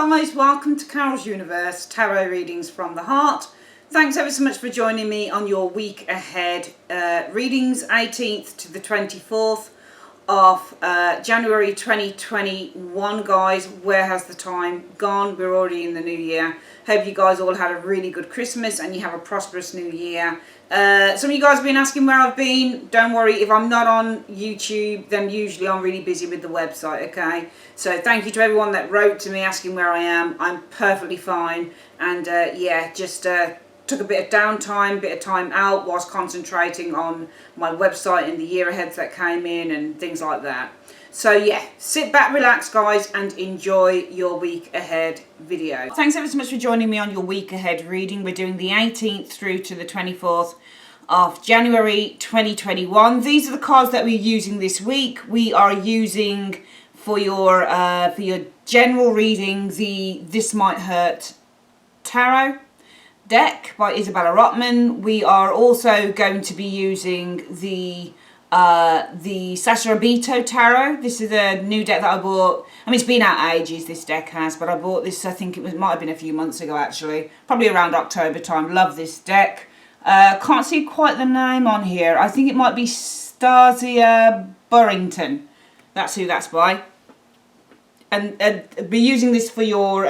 guys, welcome to Carol's Universe, Tarot Readings from the Heart. Thanks ever so much for joining me on your week ahead readings, 18th to the 24th of January 2021, guys. Where has the time gone? We're already in the new year. Hope you guys all had a really good Christmas and you have a prosperous new year. Some of you guys have been asking where I've been. Don't worry, if I'm not on YouTube, then usually I'm really busy with the website, okay? So thank you to everyone that wrote to me asking where I am. I'm perfectly fine. And yeah, just took a bit of downtime, bit of time out whilst concentrating on my website and the year aheads that came in and things like that. So yeah, sit back, relax guys, and enjoy your week ahead video. Thanks ever so much for joining me on your week ahead reading. We're doing the 18th through to the 24th of January 2021. These are the cards that we're using this week. We are using for your general reading the This Might Hurt Tarot deck by Isabella Rotman. We are also going to be using the Sasarabito Tarot. This is a new deck that I bought. I mean, it's been out ages, this deck has, but I bought this, I think might have been a few months ago actually, probably around October time. Love this deck. Can't see quite the name on here. I think it might be Stasia Burrington. That's who that's by. And be using this for your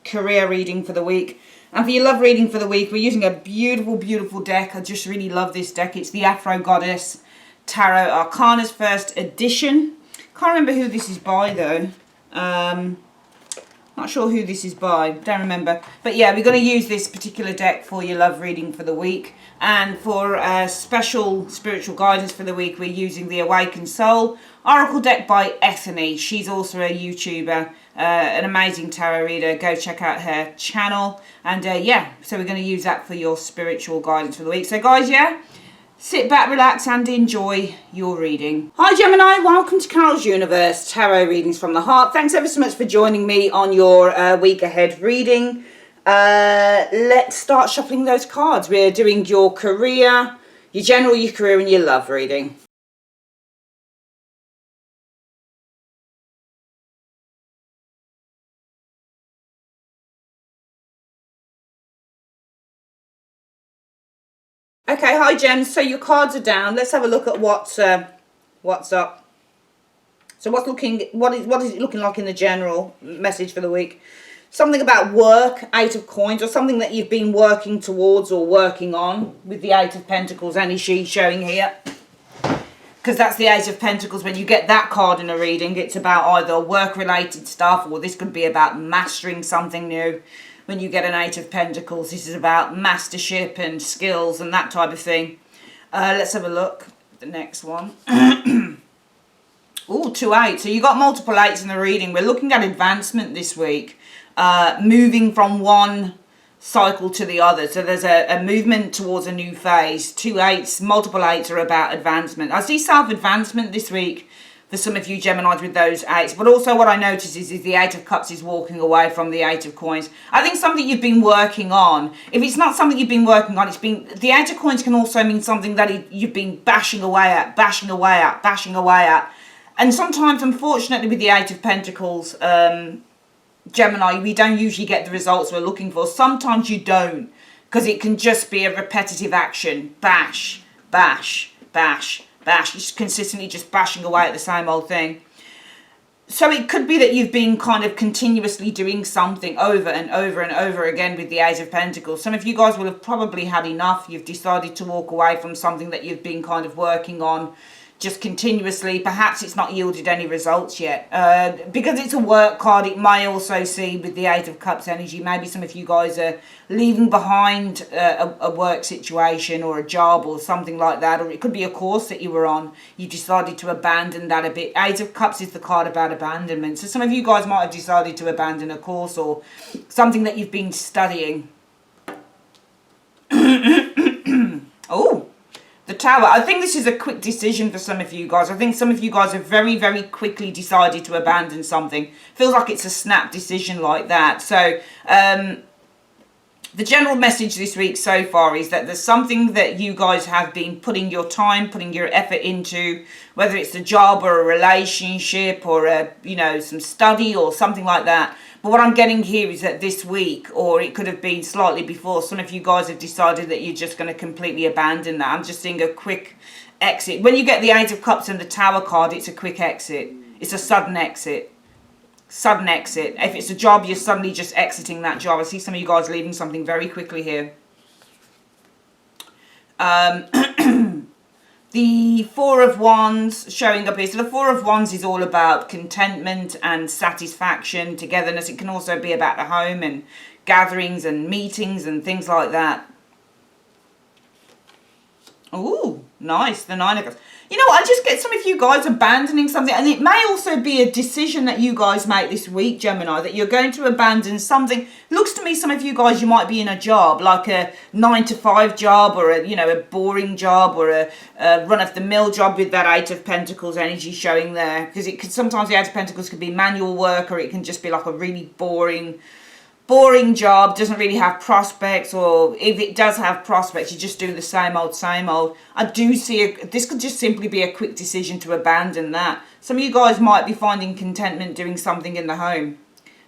career reading for the week. And for your love reading for the week, we're using a beautiful, beautiful deck. I just really love this deck. It's the Afro Goddess Tarot Arcana's first edition. Can't remember who this is by though. Not sure who this is by. Don't remember. But yeah, we're going to use this particular deck for your love reading for the week. And for special spiritual guidance for the week, we're using the Awakened Soul Oracle deck by Ethany. She's also a YouTuber, an amazing tarot reader. Go check out her channel. And yeah, so we're going to use that for your spiritual guidance for the week. So guys, yeah, sit back, relax, and enjoy your reading. Hi Gemini, welcome to Carol's Universe, Tarot Readings from the Heart. Thanks ever so much for joining me on your week ahead reading. Let's start shuffling those cards. We're doing your career, your general, your career, and your love reading. Okay, hi Jen. So your cards are down. Let's have a look at what's up. So what is it looking like in the general message for the week? Something about work, Eight of Coins, or something that you've been working towards or working on with the Eight of Pentacles energy showing here. Because that's the Eight of Pentacles. When you get that card in a reading, it's about either work-related stuff, or this could be about mastering something new. When you get an Eight of Pentacles, this is about mastership and skills and that type of thing. Let's have a look at the next one. Ooh, 2 8. So you got multiple 8s in the reading. We're looking at advancement this week. Moving from one cycle to the other. So there's a movement towards a new phase. 2 8s, multiple 8s are about advancement. I see self-advancement this week for some of you Geminis with those 8s. But also what I notice is the 8 of Cups is walking away from the 8 of Coins. I think something you've been working on. If it's not something you've been working on, the 8 of Coins can also mean something that you've been bashing away at, bashing away at, bashing away at. And sometimes, unfortunately, with the 8 of Pentacles, Gemini, we don't usually get the results we're looking for. Sometimes you don't, because it can just be a repetitive action. Bash, bash, bash, bash. You're just consistently just bashing away at the same old thing. So it could be that you've been kind of continuously doing something over and over and over again with the Eight of Pentacles. Some of you guys will have probably had enough. You've decided to walk away from something that you've been kind of working on just continuously. Perhaps it's not yielded any results yet. Because it's a work card, it may also see with the Eight of Cups energy, maybe some of you guys are leaving behind a work situation or a job or something like that. Or it could be a course that you were on. You decided to abandon that a bit. Eight of Cups is the card about abandonment. So some of you guys might have decided to abandon a course or something that you've been studying. Oh. The Tower. I think this is a quick decision for some of you guys. I think some of you guys have very, very quickly decided to abandon something. Feels like it's a snap decision like that. So, the general message this week so far is that there's something that you guys have been putting your time, putting your effort into, whether it's a job or a relationship or some study or something like that. But what I'm getting here is that this week, or it could have been slightly before, some of you guys have decided that you're just going to completely abandon that. I'm just seeing a quick exit. When you get the Eight of Cups and the Tower card, it's a quick exit. It's a sudden exit. Sudden exit. If it's a job, you're suddenly just exiting that job. I see some of you guys leaving something very quickly here. The Four of Wands showing up here. So the Four of Wands is all about contentment and satisfaction, togetherness. It can also be about the home and gatherings and meetings and things like that. Ooh, nice. The Nine of Cups. You know what? I just get some of you guys abandoning something. And it may also be a decision that you guys make this week, Gemini, that you're going to abandon something. Looks to me, some of you guys, you might be in a job, like a 9-to-5 job, or a boring job, or a run-of-the-mill job with that Eight of Pentacles energy showing there. Because it could sometimes, the Eight of Pentacles could be manual work, or it can just be like a really boring job, doesn't really have prospects, or if it does have prospects, you just do the same old, same old. I do see this could just simply be a quick decision to abandon that. Some of you guys might be finding contentment doing something in the home,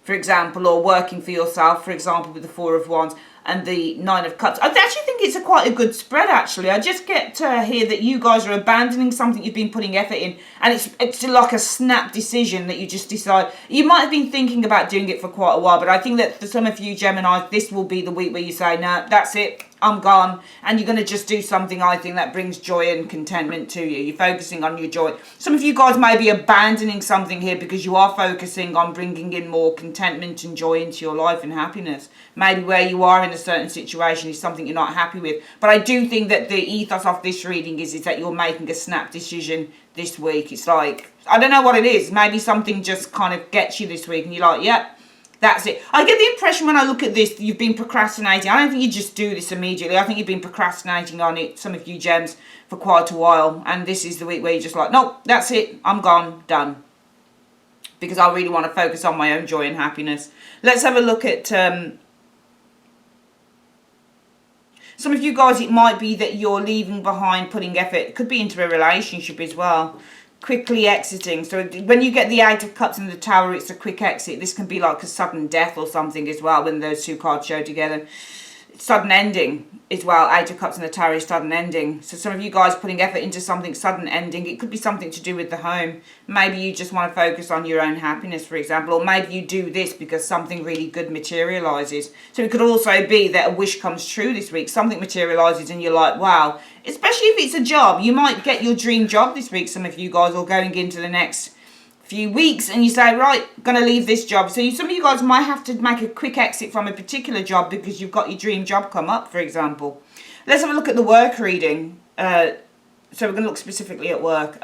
for example, or working for yourself, for example, with the Four of Wands and the Nine of Cups. I actually think it's quite a good spread, actually. I just get to hear that you guys are abandoning something you've been putting effort in, and it's like a snap decision that you just decide. You might have been thinking about doing it for quite a while, but I think that for some of you Geminis, this will be the week where you say, no, that's it, I'm gone, and you're going to just do something, I think, that brings joy and contentment to you. You're focusing on your joy. Some of you guys may be abandoning something here because you are focusing on bringing in more contentment and joy into your life and happiness. Maybe where you are in a certain situation is something you're not happy with. But I do think that the ethos of this reading is that you're making a snap decision this week. It's like, I don't know what it is. Maybe something just kind of gets you this week and you're like, yep. That's it. I get the impression when I look at this, you've been procrastinating. I don't think you just do this immediately. I think you've been procrastinating on it, some of you gems, for quite a while. And this is the week where you're just like, nope, that's it. I'm gone. Done. Because I really want to focus on my own joy and happiness. Let's have a look at some of you guys. It might be that you're leaving behind, putting effort. It could be into a relationship as well. Quickly exiting. So when you get the Eight of Cups and the Tower, it's a quick exit. This can be like a sudden death or something as well when those two cards show together. Sudden ending as well. Eight of Cups and the Tower is sudden ending. So some of you guys putting effort into something, sudden ending. It could be something to do with the home. Maybe you just want to focus on your own happiness, for example. Or maybe you do this because something really good materializes. So it could also be that a wish comes true this week. Something materializes and you're like, wow. Especially if it's a job. You might get your dream job this week, some of you guys, or going into the next few weeks, and you say, right, gonna leave this job. So some of you guys might have to make a quick exit from a particular job because you've got your dream job come up, for example. Let's have a look at the work reading. So we're gonna look specifically at work.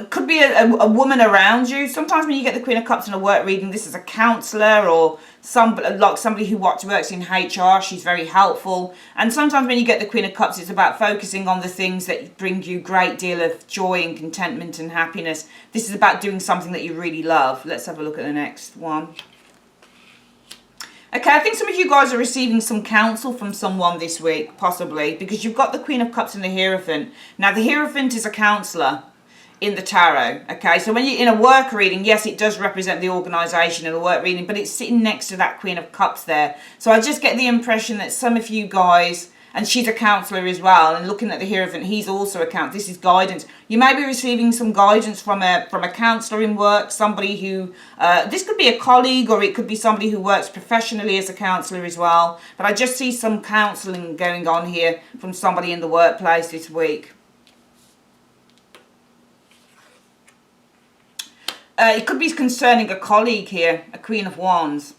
Could be a woman around you. Sometimes when you get the Queen of Cups in a work reading, this is a counsellor or somebody who works in HR. She's very helpful. And sometimes when you get the Queen of Cups, it's about focusing on the things that bring you a great deal of joy and contentment and happiness. This is about doing something that you really love. Let's have a look at the next one. Okay, I think some of you guys are receiving some counsel from someone this week, possibly, because you've got the Queen of Cups and the Hierophant. Now, the Hierophant is a counsellor in the tarot. Okay, so when you're in a work reading, yes, it does represent the organisation in a work reading, but it's sitting next to that Queen of Cups there. So I just get the impression that some of you guys, and she's a counsellor as well, and looking at the Hierophant, he's also a counsellor. This is guidance. You may be receiving some guidance from a counsellor in work, somebody who, this could be a colleague, or it could be somebody who works professionally as a counsellor as well. But I just see some counselling going on here from somebody in the workplace this week. It could be concerning a colleague here, a Queen of Wands.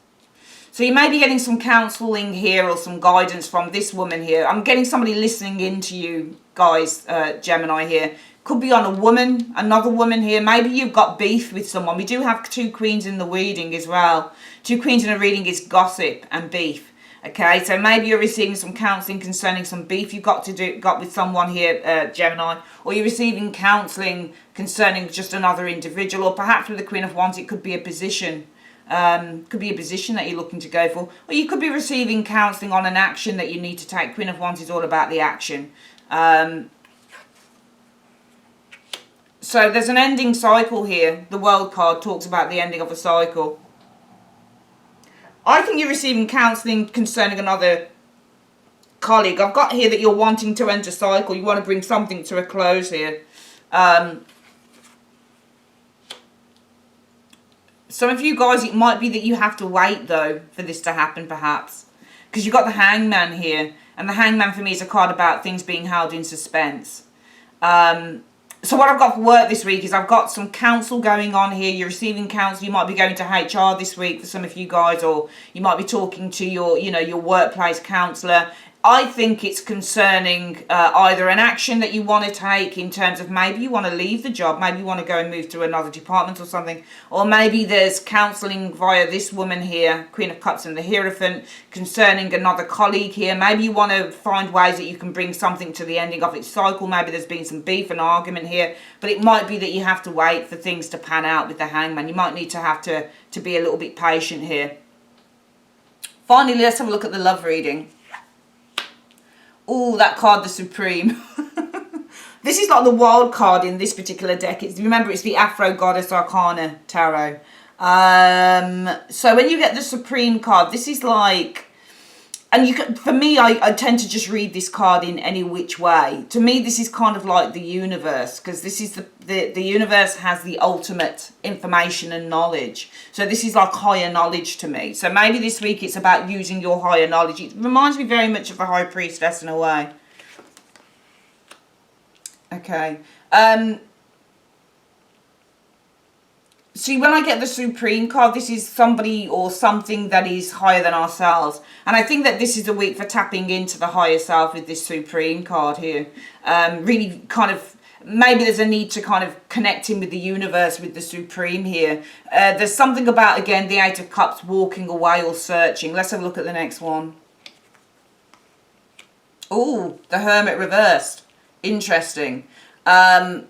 So you may be getting some counselling here or some guidance from this woman here. I'm getting somebody listening into you guys, Gemini here. Could be on a woman, another woman here. Maybe you've got beef with someone. We do have two queens in the reading as well. Two queens in a reading is gossip and beef. Okay, so maybe you're receiving some counselling concerning some beef you've got with someone here, Gemini, or you're receiving counselling concerning just another individual, or perhaps with the Queen of Wands, it could be a position. Could be a position that you're looking to go for, or you could be receiving counselling on an action that you need to take. Queen of Wands is all about the action. So So there's an ending cycle here. The World card talks about the ending of a cycle. I think you're receiving counselling concerning another colleague. I've got here that you're wanting to end a cycle. You want to bring something to a close here. Some of you guys, it might be that you have to wait, though, for this to happen, perhaps. Because you've got the Hangman here. And the Hangman, for me, is a card about things being held in suspense. So what I've got for work this week is I've got some counsel going on here. You're receiving counsel. You might be going to HR this week for some of you guys. Or you might be talking to your, your workplace counsellor. I think it's concerning either an action that you want to take in terms of maybe you want to leave the job, maybe you want to go and move to another department or something, or maybe there's counselling via this woman here, Queen of Cups and the Hierophant, concerning another colleague here. Maybe you want to find ways that you can bring something to the ending of its cycle. Maybe there's been some beef and argument here, but it might be that you have to wait for things to pan out with the Hangman. You might need to have to be a little bit patient here. Finally, let's have a look at the love reading. Oh, that card, the Supreme. This is like the wild card in this particular deck. Remember, it's the Afro Goddess Arcana Tarot. So when you get the Supreme card, this is like... And you can, for me, I tend to just read this card in any which way. To me, this is kind of like the universe, because this is the universe has the ultimate information and knowledge. So this is like higher knowledge to me. So maybe this week it's about using your higher knowledge. It reminds me very much of a High Priestess in a way. Okay. See, when I get the Supreme card, this is somebody or something that is higher than ourselves. And I think that this is a week for tapping into the higher self with this Supreme card here. Really kind of, maybe there's a need to kind of connect in with the universe with the Supreme here. There's something about, again, the Eight of Cups walking away or searching. Let's have a look at the next one. Oh, the Hermit reversed. Interesting. The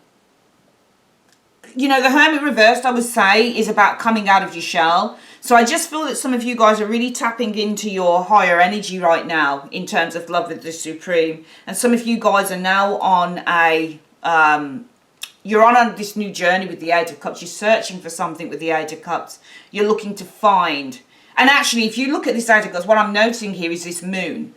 Hermit reversed, I would say, is about coming out of your shell. So I just feel that some of you guys are really tapping into your higher energy right now in terms of love with the Supreme. And some of you guys are now on you're on this new journey with the Eight of Cups. You're searching for something with the Eight of Cups. You're looking to find. And actually, if you look at this Eight of Cups, what I'm noticing here is this moon.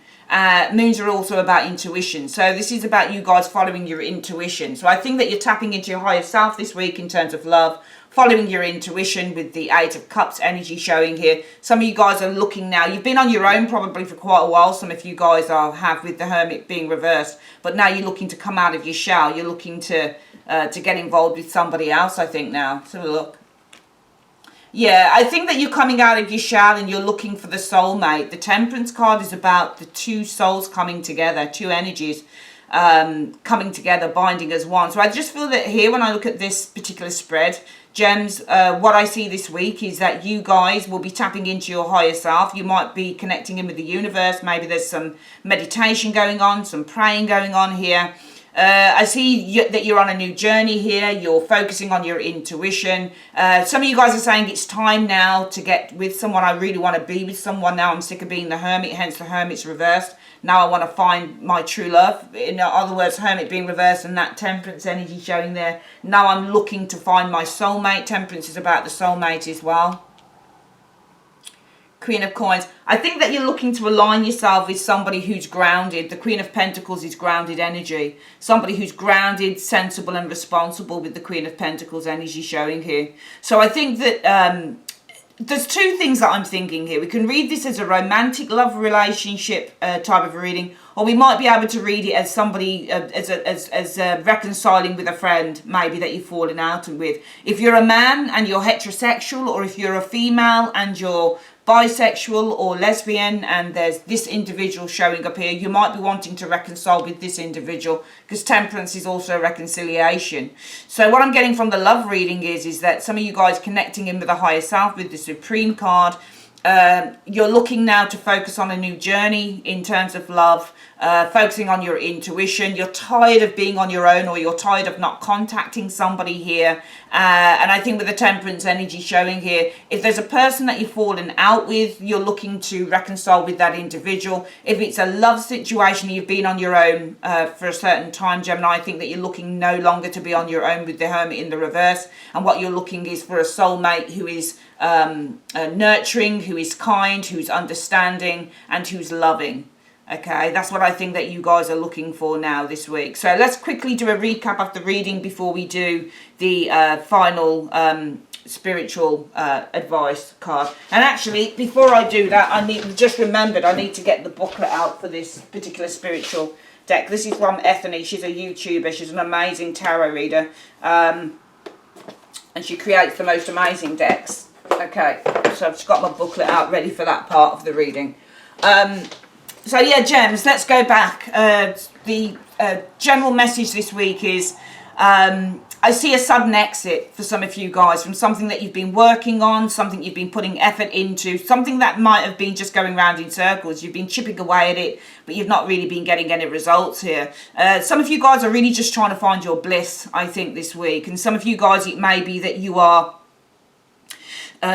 Moons are also about intuition. So this is about you guys following your intuition. So I think that you're tapping into your higher self this week in terms of love, following your intuition with the Eight of Cups energy showing here. Some of you guys are looking now. You've been on your own probably for quite a while. Some of you guys have with the Hermit being reversed. But now you're looking to come out of your shell. You're looking to get involved with somebody else, I think now. So look. Yeah, I think that you're coming out of your shell and you're looking for the soulmate. The Temperance card is about the two souls coming together, two energies coming together, binding as one. So I just feel that here, when I look at this particular spread, Gems, what I see this week is that you guys will be tapping into your higher self. You might be connecting in with the universe. Maybe there's some meditation going on, some praying going on here. I see that you're on a new journey here. You're focusing on your intuition. Some of you guys are saying it's time now to get with someone. I really want to be with someone now. I'm sick of being the Hermit, hence the Hermit's reversed. Now I want to find my true love. In other words, Hermit being reversed and that Temperance energy showing there. Now I'm looking to find my soulmate. Temperance is about the soulmate as well. Queen of Coins. I think that you're looking to align yourself with somebody who's grounded. The Queen of Pentacles is grounded energy. Somebody who's grounded, sensible and responsible with the Queen of Pentacles energy showing here. So I think that there's two things that I'm thinking here. We can read this as a romantic love relationship type of reading, or we might be able to read it as somebody as reconciling with a friend maybe that you've fallen out with. If you're a man and you're heterosexual, or if you're a female and you're bisexual or lesbian and there's this individual showing up here, you might be wanting to reconcile with this individual, because Temperance is also reconciliation. So what I'm getting from the love reading is that some of you guys connecting in with a higher self with the Supreme card. You're looking now to focus on a new journey in terms of love, focusing on your intuition. You're tired of being on your own, or you're tired of not contacting somebody here. And I think with the temperance energy showing here, if there's a person that you've fallen out with, you're looking to reconcile with that individual. If it's a love situation, you've been on your own for a certain time, Gemini, I think that you're looking no longer to be on your own with the Hermit in the reverse. And what you're looking is for a soulmate who is nurturing, who is kind, who's understanding, and who's loving. Okay, that's what I think that you guys are looking for now this week. So let's quickly do a recap of the reading before we do the final spiritual advice card. And actually, before I do that, I need to get the booklet out for this particular spiritual deck. This is from Ethany. She's a YouTuber. She's an amazing tarot reader. And she creates the most amazing decks. Okay, so I've just got my booklet out ready for that part of the reading. So yeah, gems, let's go back. The general message this week is I see a sudden exit for some of you guys from something that you've been working on, something you've been putting effort into, something that might have been just going round in circles. You've been chipping away at it, but you've not really been getting any results here. Some of you guys are really just trying to find your bliss, I think, this week. And some of you guys, it may be that you are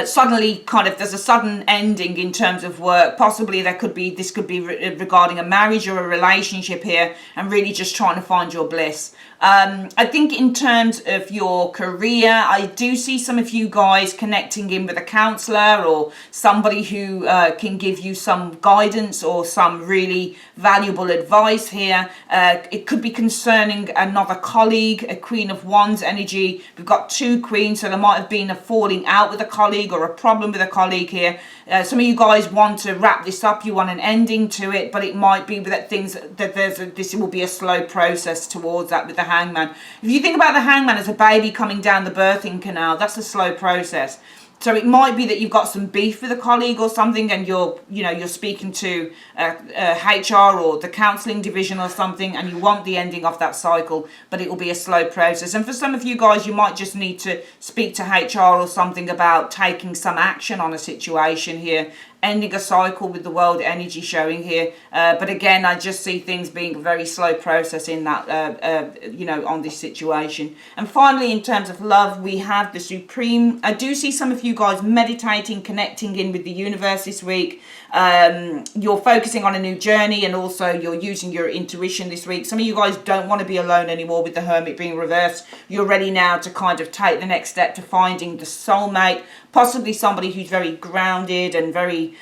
suddenly there's a sudden ending in terms of work. Possibly this could be regarding a marriage or a relationship here, and really just trying to find your bliss. I think in terms of your career, I do see some of you guys connecting in with a counselor or somebody who can give you some guidance or some really valuable advice here. It could be concerning another colleague, a Queen of Wands energy. We've got two queens, so there might have been a falling out with a colleague or a problem with a colleague here. Some of you guys want to wrap this up, you want an ending to it, but it might be that this will be a slow process towards that with the Hangman. If you think about the Hangman as a baby coming down the birthing canal, that's a slow process. So it might be that you've got some beef with a colleague or something, and you're speaking to HR or the counselling division or something, and you want the ending of that cycle, but it will be a slow process. And for some of you guys, you might just need to speak to HR or something about taking some action on a situation here, ending a cycle with the world energy showing here. But again, I just see things being a very slow process in that, on this situation. And finally, in terms of love, we have the Supreme. I do see some of you guys meditating, connecting in with the universe this week. You're focusing on a new journey, and also you're using your intuition this week. Some of you guys don't want to be alone anymore with the Hermit being reversed. You're ready now to kind of take the next step to finding the soulmate, possibly somebody who's very grounded and very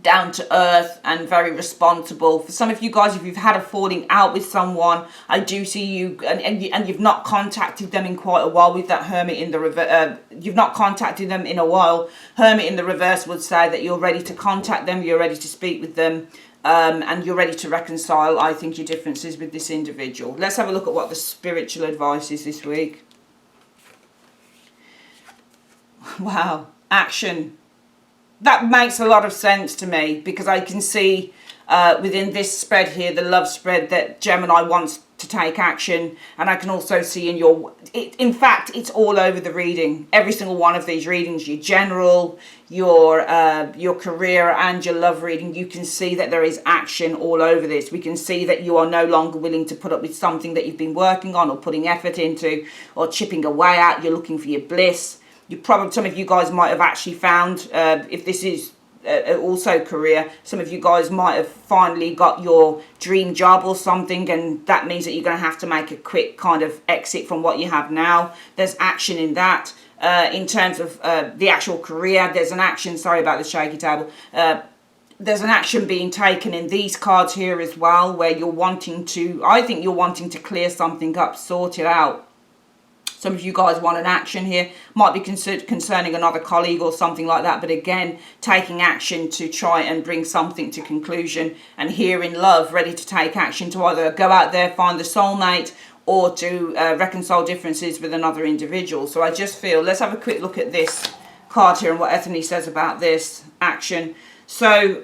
down to earth and very responsible. For some of you guys, if you've had a falling out with someone, I do see you and you've not contacted them in quite a while with that Hermit in the reverse. You've not contacted them in a while. Hermit in the reverse would say that you're ready to contact them, you're ready to speak with them, and you're ready to reconcile, I think, your differences with this individual. Let's have a look at what the spiritual advice is this week. Wow, action. That makes a lot of sense to me, because I can see within this spread here, the love spread, that Gemini wants to take action. And I can also see in fact, it's all over the reading. Every single one of these readings, your general, your career and your love reading, you can see that there is action all over this. We can see that you are no longer willing to put up with something that you've been working on or putting effort into or chipping away at. You're looking for your bliss. Some of you guys might have actually found, if this is also career, some of you guys might have finally got your dream job or something, and that means that you're going to have to make a quick kind of exit from what you have now. There's action in that. In terms of the actual career, there's an action, sorry about the shaky table, there's an action being taken in these cards here as well, where I think you're wanting to clear something up, sort it out. Some of you guys want an action here. Might be concerning another colleague or something like that. But again, taking action to try and bring something to conclusion. And here in love, ready to take action to either go out there, find the soulmate, or to reconcile differences with another individual. So I just feel, let's have a quick look at this card here and what Ethany says about this action. So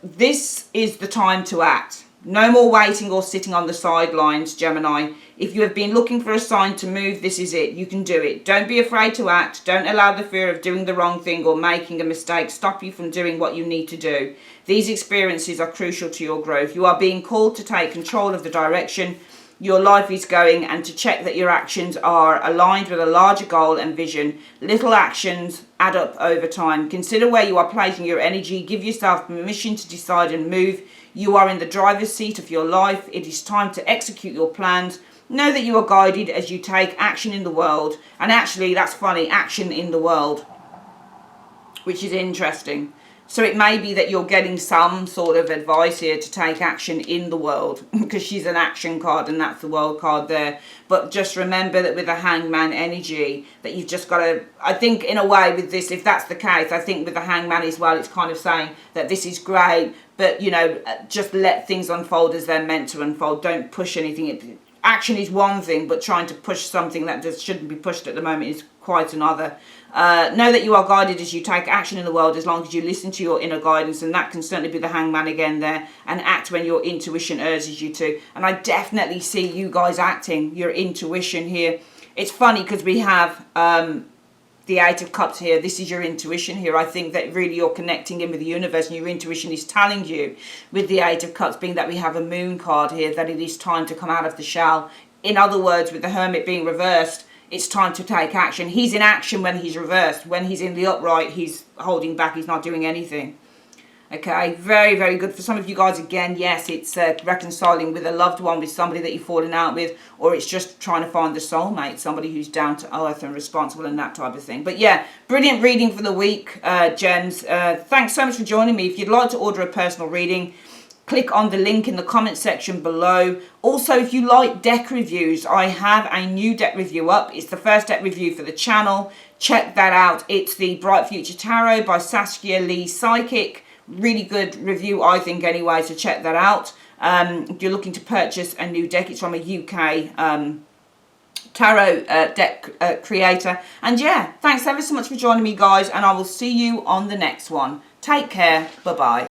this is the time to act. No more waiting or sitting on the sidelines, Gemini. If you have been looking for a sign to move, this is it. You can do it. Don't be afraid to act. Don't allow the fear of doing the wrong thing or making a mistake stop you from doing what you need to do. These experiences are crucial to your growth. You are being called to take control of the direction your life is going and to check that your actions are aligned with a larger goal and vision. Little actions add up over time. Consider where you are placing your energy. Give yourself permission to decide and move. You are in the driver's seat of your life. It is time to execute your plans. Know that you are guided as you take action in the world. And actually, that's funny, action in the world, which is interesting. So it may be that you're getting some sort of advice here to take action in the world, because she's an action card and that's the world card there. But just remember that with the hangman energy, that you've just got to, I think in a way with this, if that's the case, I think with the hangman as well, it's kind of saying that this is great, but you know, just let things unfold as they're meant to unfold. Don't push anything. Action is one thing, but trying to push something that just shouldn't be pushed at the moment is quite another. Know that you are guided as you take action in the world, as long as you listen to your inner guidance, and that can certainly be the hangman again there, and act when your intuition urges you to. And I definitely see you guys acting your intuition here. It's funny because we have the Eight of Cups here. This is your intuition here. I think that really you're connecting in with the universe, and your intuition is telling you with the Eight of Cups, being that we have a moon card here, that it is time to come out of the shell. In other words, with the Hermit being reversed, it's time to take action. He's in action when he's reversed. When he's in the upright, he's holding back. He's not doing anything. Okay, very, very good. For some of you guys, again, yes, it's reconciling with a loved one, with somebody that you've fallen out with, or it's just trying to find the soulmate, somebody who's down to earth and responsible and that type of thing. But yeah, brilliant reading for the week, Gems. Thanks so much for joining me. If you'd like to order a personal reading, click on the link in the comment section below. Also, if you like deck reviews, I have a new deck review up. It's the first deck review for the channel. Check that out. It's the Bright Future Tarot by Saskia Lee Psychic. Really good review, I think, anyway, so check that out. If you're looking to purchase a new deck, it's from a UK tarot deck creator. And yeah, thanks ever so much for joining me, guys, and I will see you on the next one. Take care. Bye-bye.